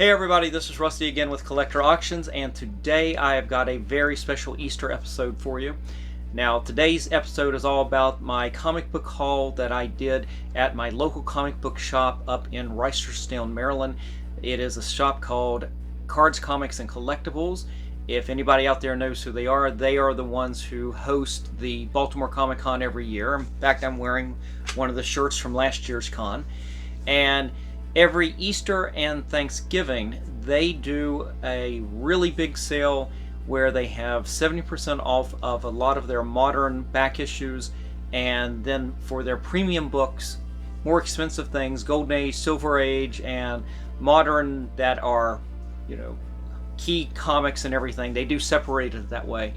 Hey everybody, this is Rusty again with Collector Auctions, and today I have got a very special Easter episode for you. Now, today's episode is all about my comic book haul that I did at my local comic book shop up in Reisterstown, Maryland. It is a shop called Cards, Comics, and Collectibles. If anybody out there knows who they are the ones who host the Baltimore Comic Con every year. In fact, I'm wearing one of the shirts from last year's con. And every Easter and Thanksgiving, they do a really big sale where they have 70% off of a lot of their modern back issues, and then for their premium books, more expensive things, Golden Age, Silver Age, and modern that are, key comics and everything, they do separate it that way.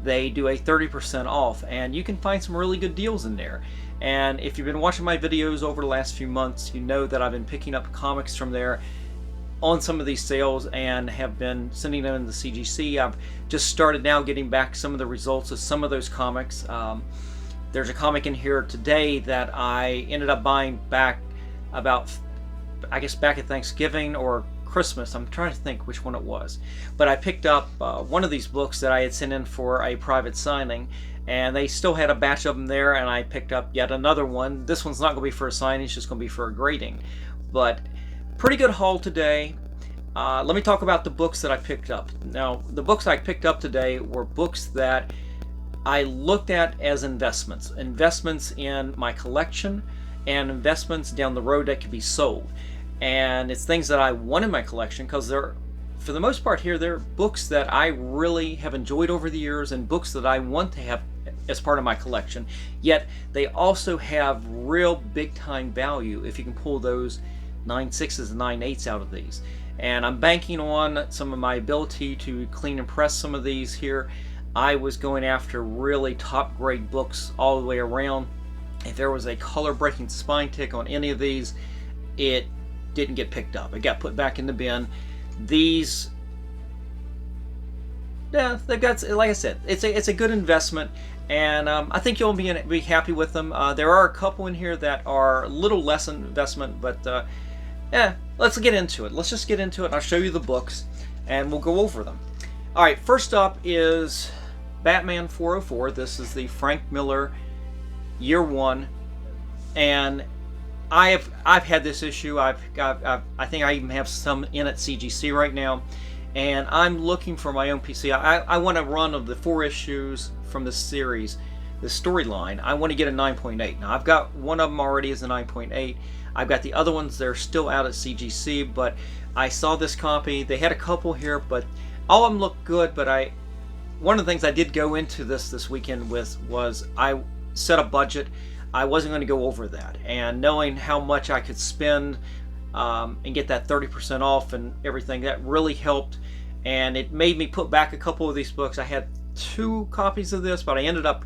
They do a 30% off, and you can find some really good deals in there. And if you've been watching my videos over the last few months, you know that I've been picking up comics from there on some of these sales and have been sending them in the CGC. I've just started now getting back some of the results of some of those comics. There's a comic in here today that I ended up buying back about, I guess, back at Thanksgiving or Christmas. I'm trying to think which one it was. But I picked up one of these books that I had sent in for a private signing, and they still had a batch of them there, and I picked up yet another one. This one's not going to be for a signing, it's just going to be for a grading. But pretty good haul today. Let me talk about the books that I picked up. Now, the books I picked up today were books that I looked at as investments. Investments in my collection and investments down the road that could be sold. And it's things that I want in my collection because they're, for the most part here, they're books that I really have enjoyed over the years and books that I want to have as part of my collection. Yet they also have real big time value if you can pull those 9.6s and 9.8s out of these. And I'm banking on some of my ability to clean and press some of these here. I was going after really top grade books all the way around. If there was a color breaking spine tick on any of these, it didn't get picked up. It got put back in the bin. These, yeah, they've got, like I said, it's a good investment, and I think you'll be happy with them. There are a couple in here that are a little less investment, but yeah, let's get into it. Let's just get into it, and I'll show you the books, and we'll go over them. All right, first up is Batman 404. This is the Frank Miller Year One, and I've had this issue. I think I even have some in at CGC right now, and I'm looking for my own PC. I want a run of the 4 issues from this series, the storyline. I want to get a 9.8. Now I've got one of them already as a 9.8. I've got the other ones that are still out at CGC, but I saw this copy. They had a couple here, but all of them look good. But one of the things I did go into this weekend with was I set a budget. I wasn't going to go over that, and knowing how much I could spend and get that 30% off and everything, that really helped, and it made me put back a couple of these books. I had 2 copies of this, but I ended up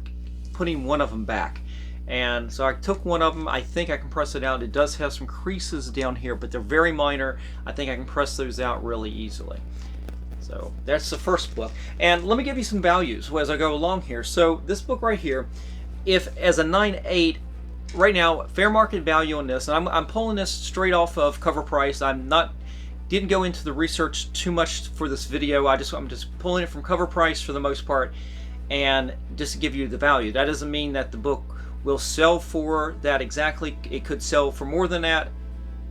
putting one of them back, and so I took one of them. I think I can press it out. It does have some creases down here, but they're very minor. I think I can press those out really easily. So that's the first book, and let me give you some values as I go along here. So this book right here, if as a 9.8 right now, fair market value on this, and I'm pulling this straight off of cover price. Didn't go into the research too much for this video. I'm just pulling it from cover price for the most part, and just to give you the value. That doesn't mean that the book will sell for that exactly. It could sell for more than that.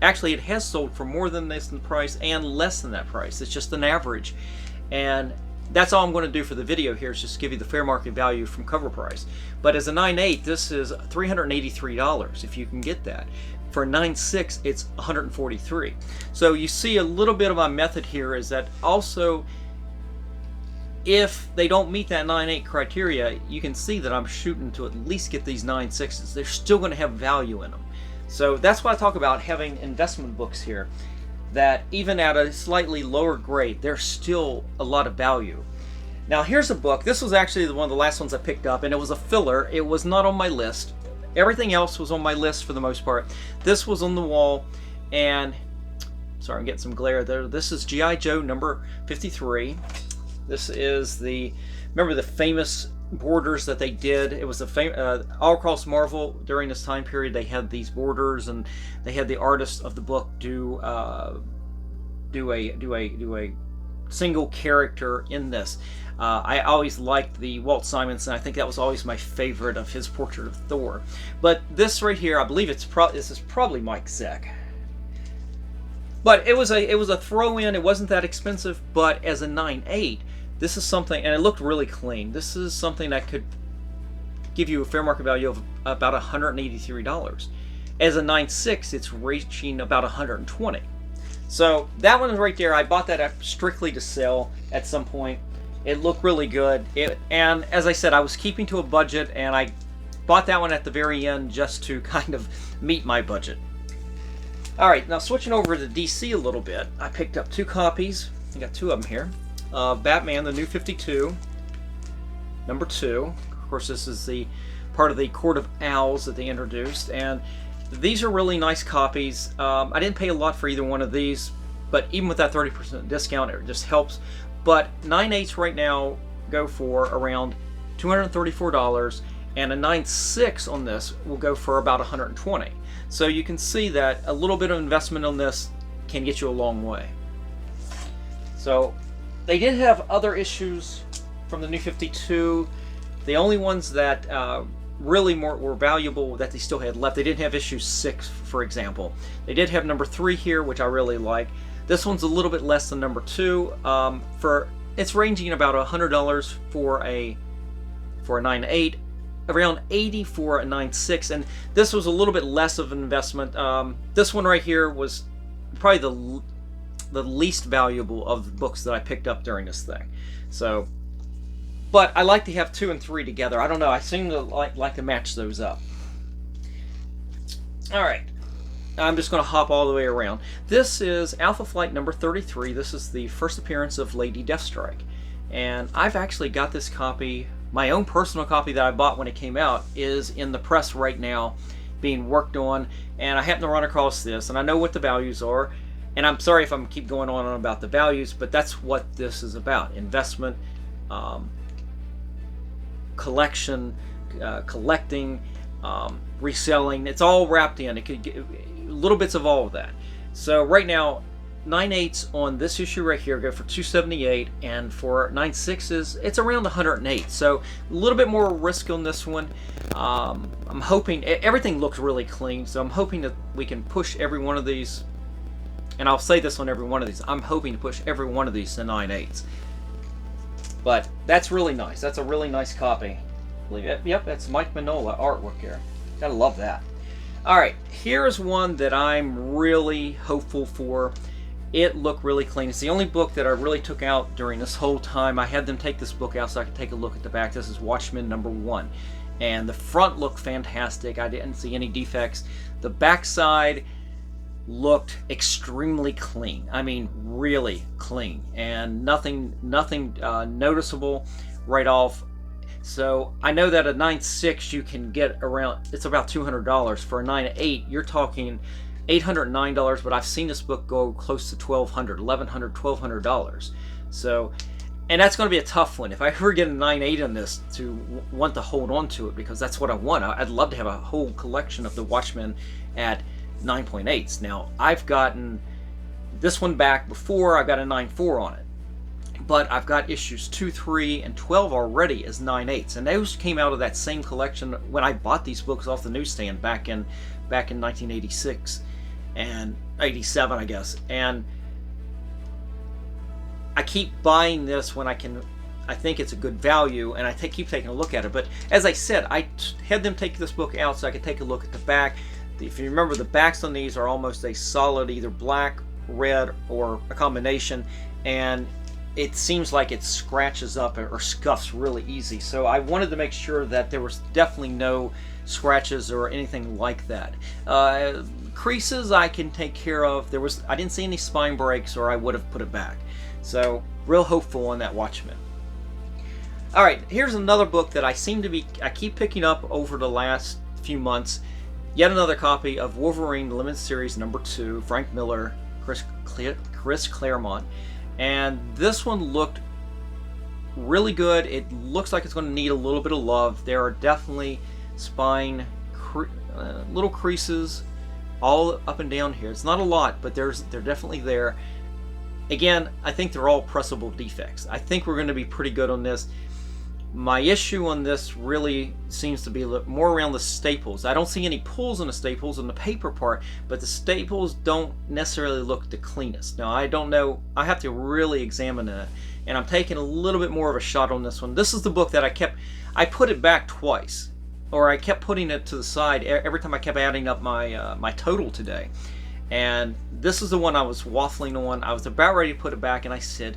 Actually, it has sold for more than this in the price and less than that price. It's just an average, and that's all I'm going to do for the video here, is just give you the fair market value from cover price. But as a 9.8, this is $383 if you can get that. For a 9.6, it's $143. So you see a little bit of my method here is that also, if they don't meet that 9.8 criteria, you can see that I'm shooting to at least get these 9.6s. They're still going to have value in them. So that's why I talk about having investment books here, that even at a slightly lower grade, there's still a lot of value. Now here's a book. This was actually one of the last ones I picked up, and it was a filler. It was not on my list. Everything else was on my list for the most part. This was on the wall, and sorry, I'm getting some glare there. This is G.I. Joe number 53. This is remember the famous borders that they did. It was all across Marvel during this time period. They had these borders, and they had the artist of the book do do a single character in this. I always liked the Walt Simonson. I think that was always my favorite of his portrait of Thor. But this right here, I believe this is probably Mike Zeck. But it was a throw-in. It wasn't that expensive. But as a 9.8, this is something, and it looked really clean. This is something that could give you a fair market value of about $183. As a 9.6, it's reaching about $120. So that one is right there. I bought that up strictly to sell at some point. It looked really good. And as I said, I was keeping to a budget, and I bought that one at the very end just to kind of meet my budget. Alright, now switching over to DC a little bit, I picked up 2 copies. I got 2 of them here. Batman, the New 52, number 2. Of course, this is the part of the Court of Owls that they introduced, and these are really nice copies. I didn't pay a lot for either one of these, but even with that 30% discount, it just helps. But 9.8s right now go for around $234, and a 9.6 on this will go for about $120. So you can see that a little bit of investment on this can get you a long way. So they did have other issues from the New 52. The only ones that really were valuable that they still had left, they didn't have issue 6, for example. They did have number 3 here, which I really like. This one's a little bit less than number 2. It's ranging about $100 for a 9.8, around $80 for a 9.6, and this was a little bit less of an investment. This one right here was probably the least valuable of the books that I picked up during this thing. So, but I like to have 2 and 3 together. I don't know. I seem to like to match those up. All right. I'm just going to hop all the way around. This is Alpha Flight number 33. This is the first appearance of Lady Deathstrike. And I've actually got this copy. My own personal copy that I bought when it came out is in the press right now, being worked on. And I happened to run across this, and I know what the values are. And I'm sorry if I'm keep going on about the values, but that's what this is about. Investment, collection, collecting, reselling. It's all wrapped in. It could get little bits of all of that. So right now, 9.8s on this issue right here go for $278, and for 9.6s, it's around $108. So a little bit more risk on this one. I'm hoping everything looks really clean, so I'm hoping that we can push every one of these. And I'll say this on every one of these. I'm hoping to push every one of these to 9.8s. But that's really nice. That's a really nice copy. Yep, that's Mike Mignola artwork here. Gotta love that. Alright, here's one that I'm really hopeful for. It looked really clean. It's the only book that I really took out during this whole time. I had them take this book out so I could take a look at the back. This is Watchmen number 1. And the front looked fantastic. I didn't see any defects. The back side looked extremely clean. I mean, really clean. And nothing noticeable right off. So I know that a 9.6 you can get around, it's about $200. For a 9.8, you're talking $809, but I've seen this book go close to $1,200, $1,100, $1,200. So, and that's going to be a tough one. If I ever get a 9.8 on this, to want to hold on to it, because that's what I want. I'd love to have a whole collection of the Watchmen at 9.8s. Now, I've gotten this one back before. I've got a 9.4 on it. But I've got issues 2, 3, and 12 already as 9.8s, and those came out of that same collection when I bought these books off the newsstand back in 1986 and 87, I guess. And I keep buying this when I think it's a good value, and I keep taking a look at it. But as I said, I had them take this book out so I could take a look at the back. If you remember, the backs on these are almost a solid either black, red, or a combination, and it seems like it scratches up or scuffs really easy. So I wanted to make sure that there was definitely no scratches or anything like that. Creases I can take care of. I didn't see any spine breaks, or I would have put it back. So real hopeful on that Watchmen. All right, here's another book that I keep picking up over the last few months. Yet another copy of Wolverine Limited Series number 2, Frank Miller, Chris Claremont. And this one looked really good. It looks like it's going to need a little bit of love. There are definitely spine little creases all up and down here. It's not a lot, but they're definitely there. again, I think they're all pressable defects. I think we're going to be pretty good on this. My issue on this really seems to be more around the staples. I don't see any pulls on the staples on the paper part, but the staples don't necessarily look the cleanest. Now, I don't know. I have to really examine it, and I'm taking a little bit more of a shot on this one. This is the book that I put it back twice, or I kept putting it to the side every time I kept adding up my my total today. And this is the one I was waffling on. I was about ready to put it back, and I said,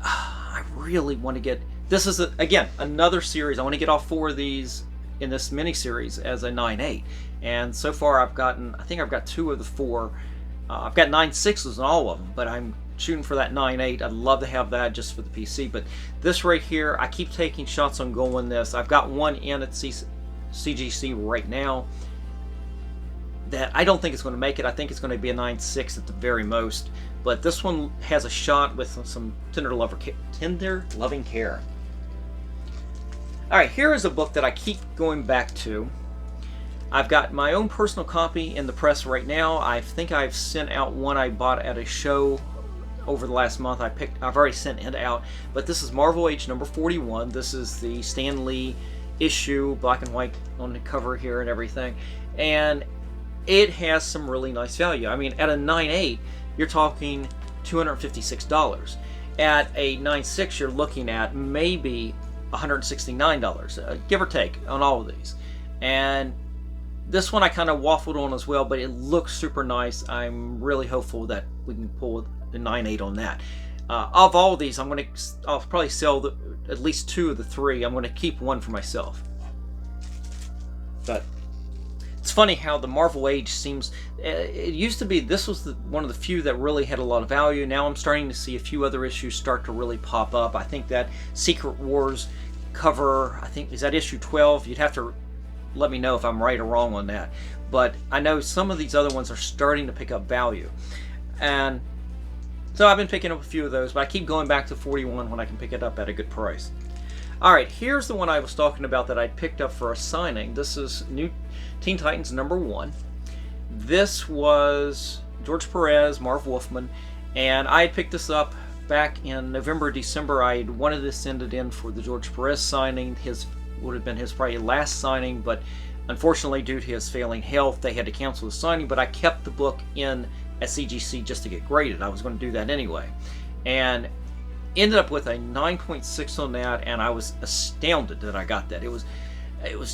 I really want to get... This is, again, another series. I want to get all 4 of these in this mini-series as a 9.8. And so far I think I've got 2 of the 4. I've got 9.6s in all of them, but I'm shooting for that 9.8. I'd love to have that just for the PC. But this right here, I keep taking shots on going this. I've got one in at CGC right now that I don't think it's going to make it. I think it's going to be a 9.6 at the very most. But this one has a shot with some tender loving care. Alright, here is a book that I keep going back to. I've got my own personal copy in the press right now. I think I've sent out one I bought at a show over the last month. I've already sent it out. But this is Marvel Age number 41. This is the Stan Lee issue, black and white on the cover here and everything. And it has some really nice value. I mean, at a 9.8, you're talking $256. At a 9.6, you're looking at maybe $169, give or take, on all of these. And this one I kind of waffled on as well, but it looks super nice. I'm really hopeful that we can pull the 9.8 on that. Of all of these, I'll probably sell at least 2 of the 3. I'm going to keep one for myself. But it's funny how the Marvel Age seems... It used to be this was one of the few that really had a lot of value. Now I'm starting to see a few other issues start to really pop up. I think that Secret Wars cover, I think, is that issue 12? You'd have to let me know if I'm right or wrong on that. But I know some of these other ones are starting to pick up value. And so I've been picking up a few of those, but I keep going back to 41 when I can pick it up at a good price. Alright, here's the one I was talking about that I picked up for a signing. This is New Teen Titans number 1. This was George Perez, Marv Wolfman, and I had picked this up back in November, December. I had wanted to send it in for the George Perez signing. His would have been his probably last signing, but unfortunately due to his failing health, they had to cancel the signing, but I kept the book in at CGC just to get graded. I was going to do that anyway. And ended up with a 9.6 on that, and I was astounded that I got that. It was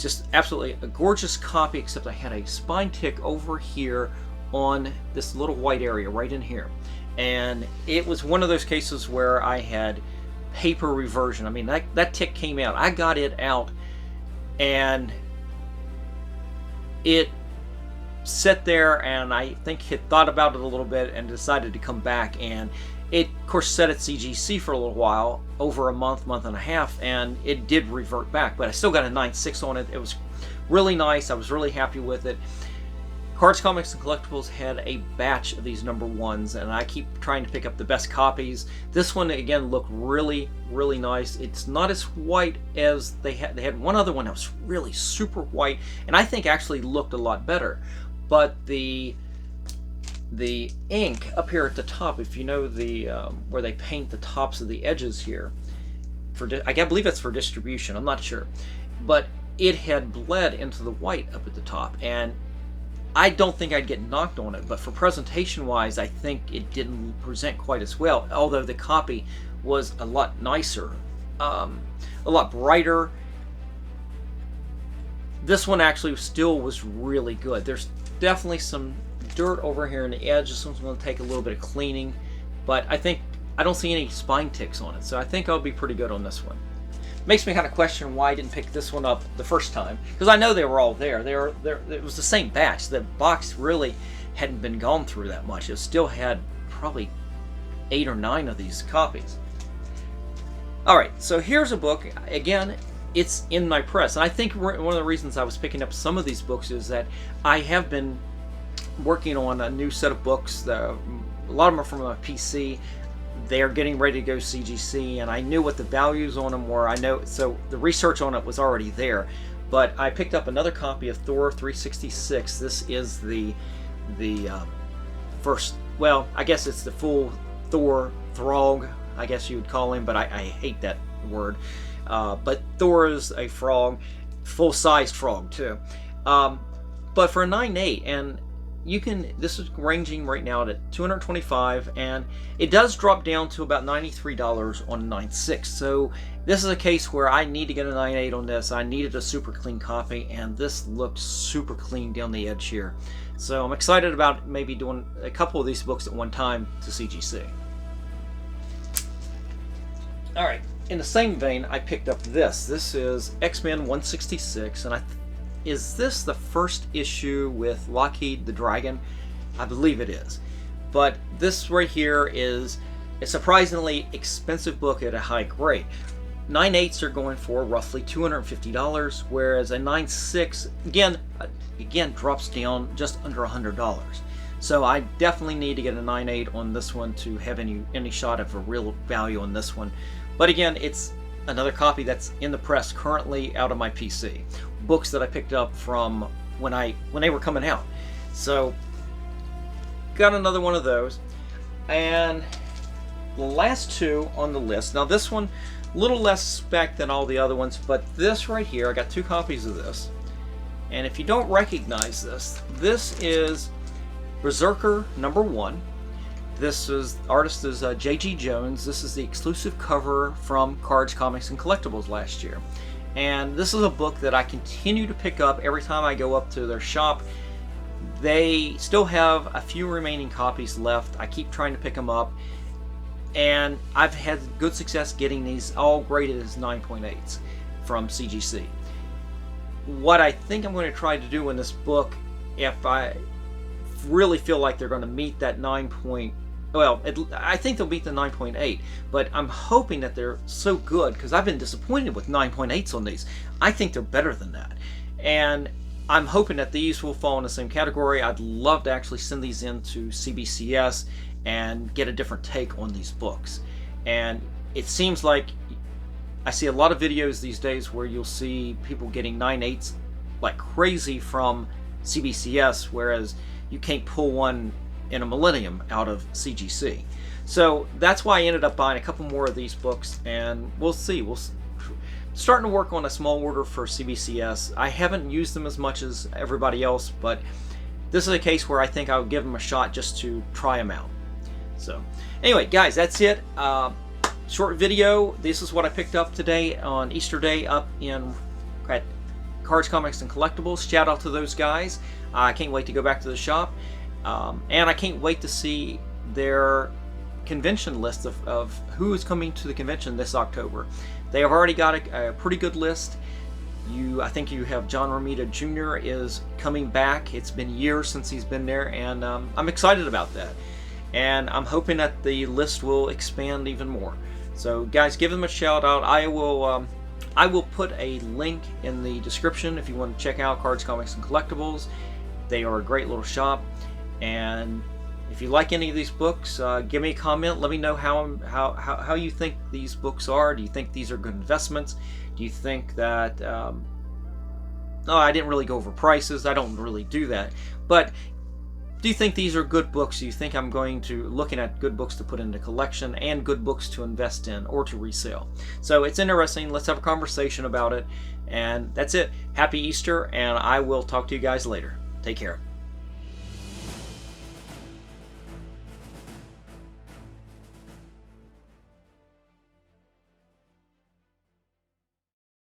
just absolutely a gorgeous copy, except I had a spine tick over here on this little white area right in here. And it was one of those cases where I had paper reversion. I mean, that tick came out. I got it out, and it sat there, and I think had thought about it a little bit and decided to come back. And it, of course, sat at CGC for a little while, over a month and a half, and it did revert back. But I still got a 9.6 on it. It was really nice. I was really happy with it. Cards, Comics, and Collectibles had a batch of these number 1s, and I keep trying to pick up the best copies. This one, again, looked really, really nice. It's not as white as they had. They had one other one that was really super white, and I think actually looked a lot better. But the ink up here at the top, if you know the where they paint the tops of the edges here, I believe it's for distribution, I'm not sure, but it had bled into the white up at the top, and I don't think I'd get knocked on it, but for presentation wise, I think it didn't present quite as well, although the copy was a lot nicer, a lot brighter. This one actually still was really good. There's definitely some dirt over here on the edge. This one's going to take a little bit of cleaning, but I don't see any spine ticks on it, so I think I'll be pretty good on this one. Makes me kind of question why I didn't pick this one up the first time, because I know they were all there. It was the same batch. The box really hadn't been gone through that much. It still had probably 8 or 9 of these copies. Alright, so here's a book. Again, it's in my press, and I think one of the reasons I was picking up some of these books is that I have been working on a new set of books. A lot of them are from my PC. They are getting ready to go CGC, and I knew what the values on them were. So the research on it was already there. But I picked up another copy of Thor 366. This is the first, well, I guess it's the full Thor, Throg, I guess you would call him, but I hate that word. But Thor is a frog, full-sized frog too. But for a 9.8, and you can, this is ranging right now at $225, and it does drop down to about $93 on 9.6. So this is a case where I need to get a 9.8 on this. I needed a super clean copy, and this looks super clean down the edge here. So I'm excited about maybe doing a couple of these books at one time to CGC. All right, in the same vein, I picked up this. This is X-Men 166, and is this the first issue with Lockheed the Dragon? I believe it is. But this right here is a surprisingly expensive book at a high grade. 9.8s are going for roughly $250, whereas a 9.6 again drops down just under $100. So I definitely need to get a 9.8 on this one to have any shot of a real value on this one. But again, it's another copy that's in the press currently out of my PC. Books that I picked up from when they were coming out. So got another one of those. And the last two on the list. Now this one, a little less spec than all the other ones, but this right here, I got 2 copies of this. And if you don't recognize this, this is Berserker #1. This is, artist is J.G. Jones. This is the exclusive cover from Cards, Comics, and Collectibles last year. And this is a book that I continue to pick up every time I go up to their shop. They still have a few remaining copies left. I keep trying to pick them up. And I've had good success getting these all graded as 9.8s from CGC. What I think I'm going to try to do in this book, if I really feel like they're going to meet that I think they'll beat the 9.8, but I'm hoping that they're so good, because I've been disappointed with 9.8s on these. I think they're better than that. And I'm hoping that these will fall in the same category. I'd love to actually send these into CBCS and get a different take on these books. And it seems like I see a lot of videos these days where you'll see people getting 9.8s like crazy from CBCS, whereas you can't pull one in a millennium out of CGC. So that's why I ended up buying a couple more of these books, and we'll see. We're starting to work on a small order for CBCS. I haven't used them as much as everybody else, but this is a case where I think I'll give them a shot just to try them out. So anyway, guys, that's it. Short video. This is what I picked up today on Easter Day up at Cards, Comics, and Collectibles. Shout out to those guys. I can't wait to go back to the shop. And I can't wait to see their convention list of who is coming to the convention this October. They have already got a pretty good list. I think you have John Romita Jr. is coming back. It's been years since he's been there, and I'm excited about that. And I'm hoping that the list will expand even more. So guys, give them a shout out. I will put a link in the description if you want to check out Cards, Comics, and Collectibles. They are a great little shop. And if you like any of these books, give me a comment. Let me know how you think these books are. Do you think these are good investments? Do you think that... no, I didn't really go over prices. I don't really do that. But do you think these are good books? Do you think I'm looking at good books to put in the collection and good books to invest in or to resell? So it's interesting. Let's have a conversation about it. And that's it. Happy Easter, and I will talk to you guys later. Take care.